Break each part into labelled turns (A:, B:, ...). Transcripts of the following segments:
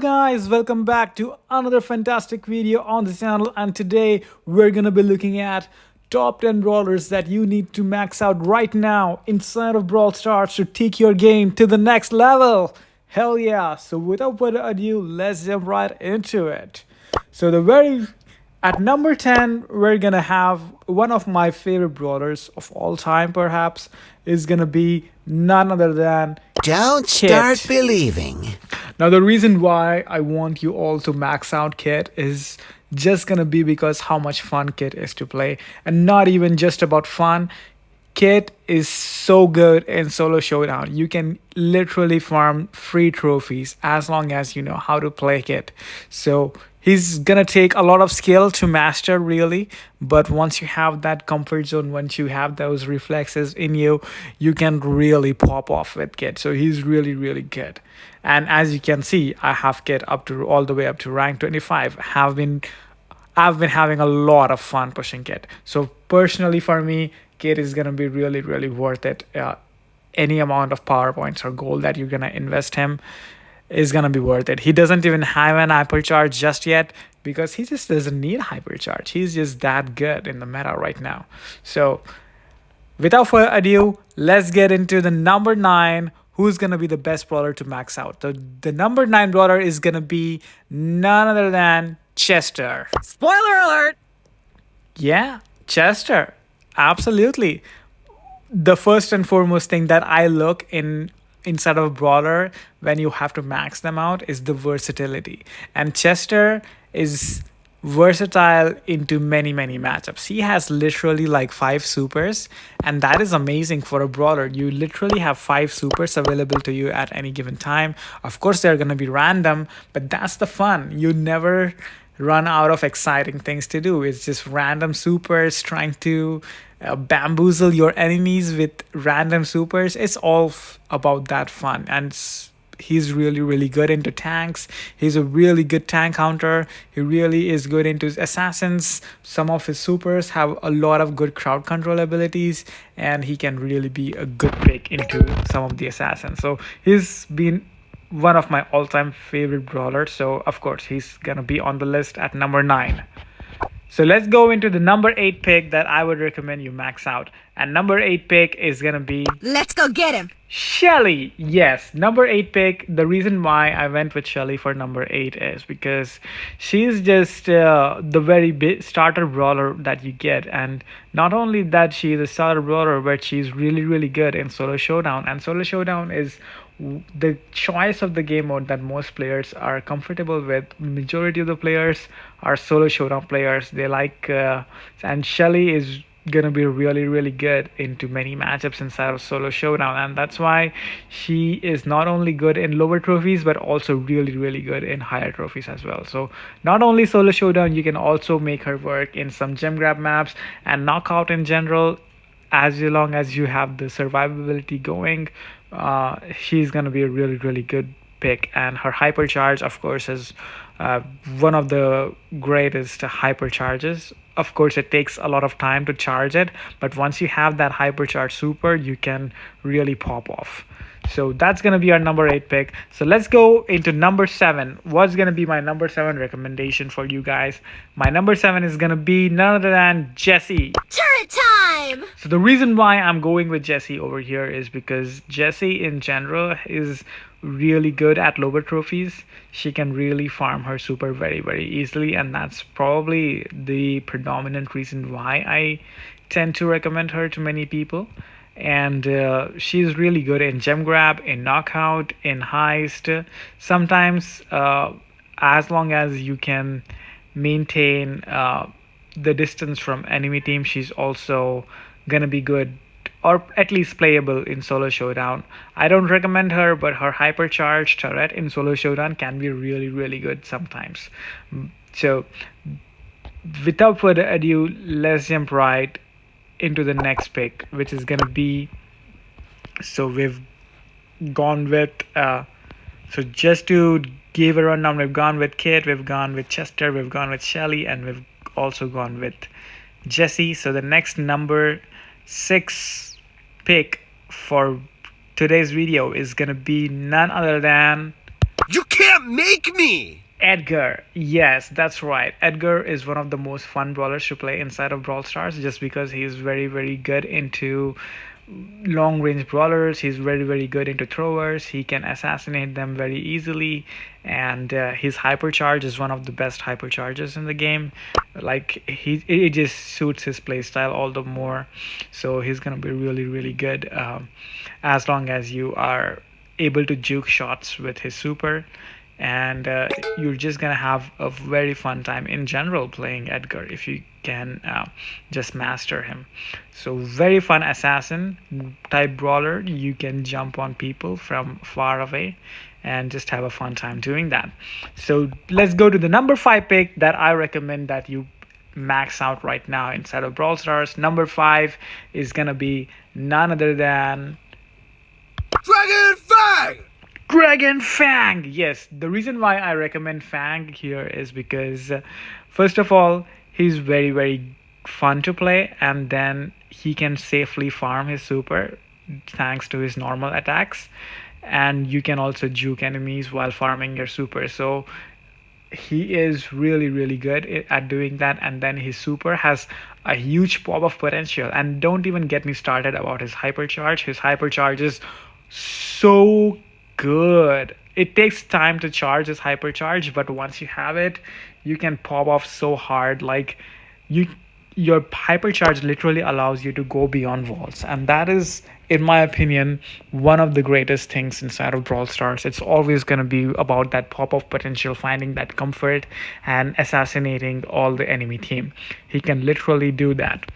A: guys, welcome back to another fantastic video on the channel, and today we're gonna be looking at top 10 brawlers that you need to max out right now inside of Brawl Stars to take your game to the next level. Hell yeah. So without further ado, let's jump right into it. So at number 10, we're gonna have one of my favorite brawlers of all time, perhaps, is gonna be none other than
B: Don't
A: Kit.
B: start believing.
A: Now, the reason why I want you all to max out Kit is just gonna be because how much fun Kit is to play, and not even just about fun. Kit is so good in solo showdown. You can literally farm free trophies as long as you know how to play Kit. So he's gonna take a lot of skill to master, really, but once you have that comfort zone, once you have those reflexes in you, you can really pop off with Kit. So he's really good. And as you can see, I have Kit up to all the way up to rank 25. I've been having a lot of fun pushing Kit. So personally for me, Kit is gonna be really worth it. Any amount of power points or gold that you're gonna invest him is gonna be worth it. He doesn't even have an hypercharge just yet because he just doesn't need hypercharge. He's just that good in the meta right now. So without further ado, let's get into the number 9. Who's gonna be the best brawler to max out? The number 9 brawler is gonna be none other than Chester.
C: Spoiler alert!
A: Yeah, Chester. Absolutely. The first and foremost thing that I look inside of a brawler when you have to max them out is the versatility. And Chester is versatile into many matchups. He has literally like 5 supers, and that is amazing for a brawler. You literally have 5 supers available to you at any given time. Of course they're going to be random, but that's the fun. You never run out of exciting things to do. It's just random supers, trying to bamboozle your enemies with random supers. It's all about that fun. And he's really good into tanks. He's a really good tank counter. He really is good into assassins. Some of his supers have a lot of good crowd control abilities, and he can really be a good pick into some of the assassins. So he's been one of my all-time favorite brawlers. So of course he's gonna be on the list at number 9. So let's go into the number 8 pick that I would recommend you max out. And number 8 pick is gonna be
C: Let's go get him!
A: Shelly. Yes, number 8 pick. The reason why I went with Shelly for number 8 is because she's just the very big starter brawler that you get. And not only that, she's a starter brawler, but she's really good in solo showdown. And solo showdown is the choice of the game mode that most players are comfortable with. Majority of the players are solo showdown players. They like and Shelly is gonna be really good into many matchups inside of solo showdown, and that's why she is not only good in lower trophies but also really good in higher trophies as well. So not only solo showdown, you can also make her work in some gem grab maps and knockout in general. As long as you have the survivability going, she's gonna be a really good pick. And her hypercharge, of course, is one of the greatest hypercharges. Of course it takes a lot of time to charge it, but once you have that hypercharge super, you can really pop off. So that's gonna be our number 8 pick. So let's go into number 7. What's gonna be my number 7 recommendation for you guys? My number 7 is gonna be none other than Jessie.
C: Turret time!
A: So the reason why I'm going with Jessie over here is because Jessie in general is really good at lower trophies. She can really farm her super very easily, and that's probably the predominant reason why I tend to recommend her to many people. And she's really good in gem grab, in knockout, in heist. Sometimes as long as you can maintain the distance from enemy team, she's also gonna be good, or at least playable in solo showdown. I don't recommend her, but her hypercharge turret in solo showdown can be really good sometimes. So without further ado, let's jump right into the next pick, which is gonna be, so we've gone with so just to give a rundown, we've gone with Kit, we've gone with Chester, we've gone with Shelly, and we've also gone with Jessie. So the next number 6 pick for today's video is gonna be none other than
B: You can't make me!
A: Edgar, yes, that's right. Edgar is one of the most fun brawlers to play inside of Brawl Stars just because he is very, very good into long range brawlers. He's very, very good into throwers. He can assassinate them very easily, and his hypercharge is one of the best hypercharges in the game. Like it just suits his playstyle all the more. So he's gonna be really, really good as long as you are able to juke shots with his super, and you're just gonna have a very fun time in general playing Edgar if you can just master him. So very fun assassin type brawler. You can jump on people from far away and just have a fun time doing that. So let's go to the number 5 pick that I recommend that you max out right now inside of Brawl Stars. Number 5 is gonna be none other than
B: Dragon Fang!
A: Dragon Fang. Yes, the reason why I recommend Fang here is because first of all, he's very, very fun to play, and then he can safely farm his super thanks to his normal attacks, and you can also juke enemies while farming your super. So he is really, really good at doing that, and then his super has a huge pop of potential. And don't even get me started about his hypercharge. His hypercharge is so good. It takes time to charge his hypercharge, but once you have it, you can pop off so hard. Like your hypercharge literally allows you to go beyond walls, and that is, in my opinion, one of the greatest things inside of Brawl Stars. It's always going to be about that pop of potential, finding that comfort and assassinating all the enemy team. He can literally do that.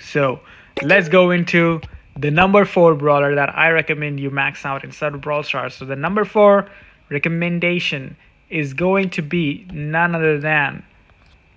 A: So let's go into the number 4 brawler that I recommend you max out inside of Brawl Stars. So the number 4 recommendation is going to be none other than,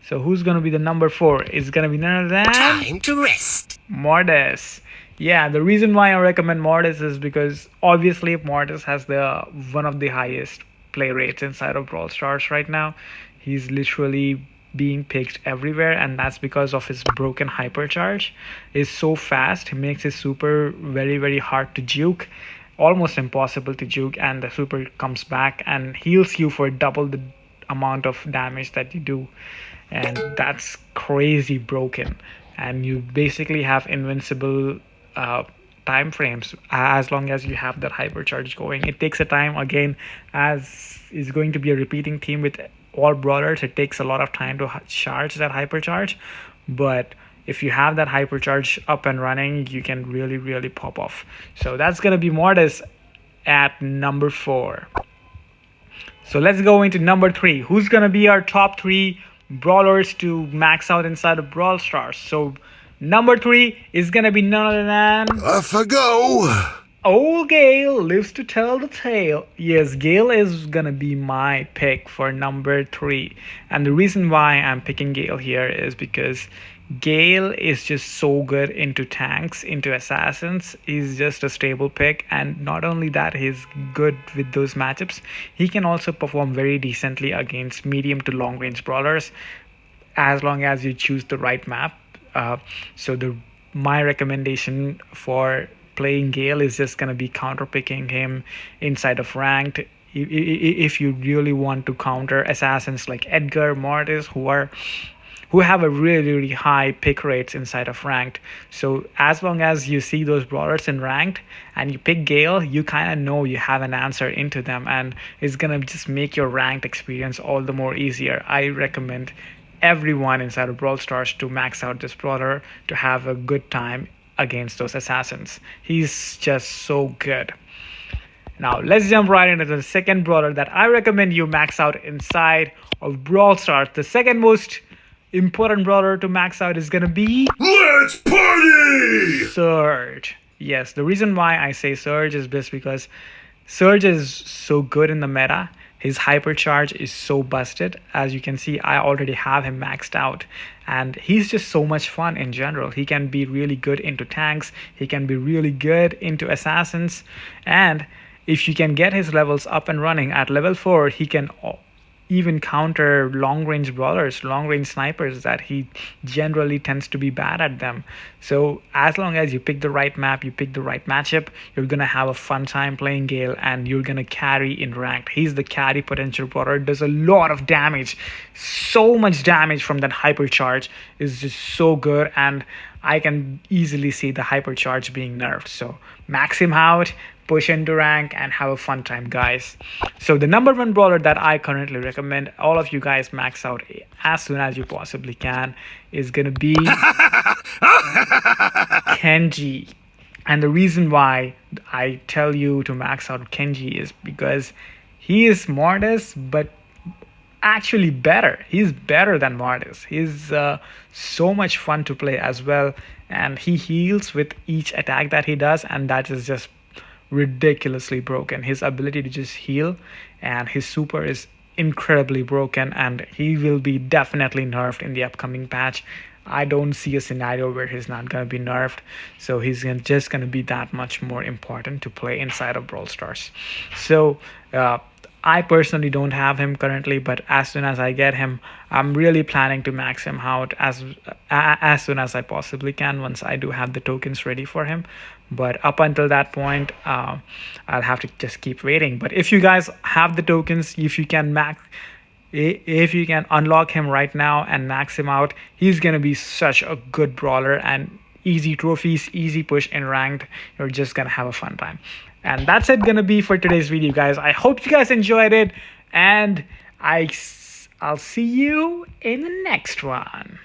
A: so who's going to be the number 4? It's going to be none other than
B: Time to rest.
A: Mortis. Yeah, the reason why I recommend Mortis is because obviously Mortis has the one of the highest play rates inside of Brawl Stars right now. He's literally being picked everywhere, and that's because of his broken hypercharge. Is so fast. He makes his super very, very hard to juke, almost impossible to juke, and the super comes back and heals you for double the amount of damage that you do, and that's crazy broken. And you basically have invincible time frames as long as you have that hypercharge going. It takes a time, again, as is going to be a repeating theme with all brawlers. It takes a lot of time to charge that hypercharge, but if you have that hypercharge up and running, you can really, really pop off. So that's gonna be Mortis at number 4. So let's go into number 3. Who's gonna be our top 3 brawlers to max out inside of Brawl Stars? So number 3 is gonna be none other than
B: Off I go!
A: Old Gale lives to tell the tale. Yes, Gale is gonna be my pick for number 3. And the reason why I'm picking Gale here is because Gale is just so good into tanks, into assassins. He's just a stable pick, and not only that, he's good with those matchups. He can also perform very decently against medium to long range brawlers as long as you choose the right map. So my recommendation for playing Gale is just gonna be counter picking him inside of ranked. If you really want to counter assassins like Edgar, Mortis, who have a really, really high pick rates inside of ranked. So as long as you see those brawlers in ranked and you pick Gale, you kind of know you have an answer into them, and it's gonna just make your ranked experience all the more easier. I recommend everyone inside of Brawl Stars to max out this brawler to have a good time against those assassins. He's just so good. Now let's jump right into the second brawler that I recommend you max out inside of Brawl Stars. The second most important brawler to max out is gonna be
B: Let's party!
A: Surge. Yes, the reason why I say Surge is just because Surge is so good in the meta. His hypercharge is so busted. As you can see, I already have him maxed out, and he's just so much fun in general. He can be really good into tanks, he can be really good into assassins, and if you can get his levels up and running at level 4, he can even counter long range brawlers, long range snipers, that he generally tends to be bad at them. So as long as you pick the right map, you pick the right matchup, you're gonna have a fun time playing Gale, and you're gonna carry in ranked. He's the carry potential brawler, does a lot of damage, so much damage from that hypercharge is just so good, and I can easily see the hypercharge being nerfed. So max him out, push into rank, and have a fun time, guys. So the number one brawler that I currently recommend all of you guys max out as soon as you possibly can is gonna be Kenji. And the reason why I tell you to max out Kenji is because he is Mortis, but actually better. He's better than Mortis. He's so much fun to play as well, and he heals with each attack that he does, and that is just ridiculously broken. His ability to just heal and his super is incredibly broken, and he will be definitely nerfed in the upcoming patch. I don't see a scenario where he's not going to be nerfed, so he's just going to be that much more important to play inside of Brawl Stars. So I personally don't have him currently, but as soon as I get him, I'm really planning to max him out as soon as I possibly can once I do have the tokens ready for him. But up until that point, I'll have to just keep waiting. But if you guys have the tokens, if you can unlock him right now and max him out, he's gonna be such a good brawler, and easy trophies, easy push in ranked. You're just gonna have a fun time. And that's it gonna be for today's video, guys. I hope you guys enjoyed it, and I'll see you in the next one.